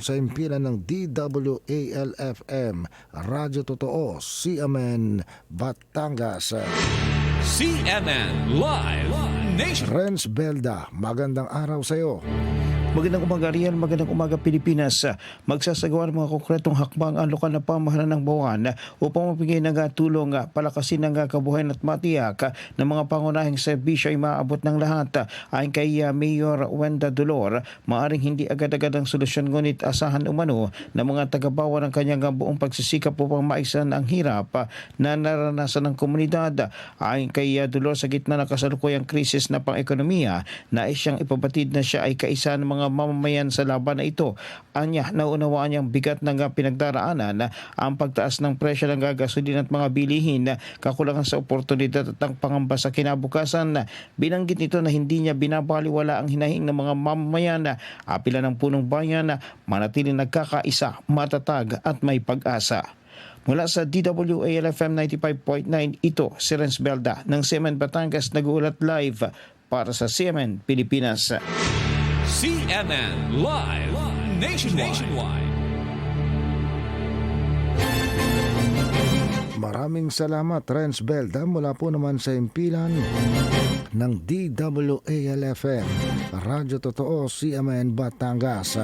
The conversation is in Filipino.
sa impilan ng DWAL-FM, Radyo Totoo, CMN, Batangas. CMN Live Nation. Renz Belda, magandang araw sa iyo. Magandang umaga Riel, magandang umaga Pilipinas. Magsasagawa ng mga konkretong hakbang ang lokal na pamahalaan ng Buuan upang mabigay ng tulong, palakasin ng kabuhayan at matiyak ng mga pangunahing serbisyo ay maaabot ng lahat. Ayon kay Mayor Wenda Dolor, maaring hindi agad-agad ang solusyon ngunit asahan umano ng mga tagabawa ng kanyang buong pagsisikap upang maisan ang hirap na naranasan ng komunidad. Ayon kay Dolor, sa gitna ng kasalukuyang krisis na pang-ekonomiya, nais siyang ipabatid na siya ay kaisa ng mga mamamayan sa laban na ito. Anya, naunawaan niyang bigat ng pinagdaraanan ang pagtaas ng presyo ng gasolina at mga bilihin, kakulangan sa oportunidad at ang pangamba sa kinabukasan. Binanggit nito na hindi niya binabaliwala ang hinahing ng mga mamamayan, apila ng punong bayan, manatiling nagkakaisa, matatag at may pag-asa. Mula sa DWAL-FM 95.9, ito si Renz Belda ng CMN Batangas, nag-uulat live para sa CMN Pilipinas. CMN Live Nationwide. Maraming salamat, Renz Belda, mula po naman sa impilan ng DWAL-FM, Radyo Totoo, CMN, Batangas.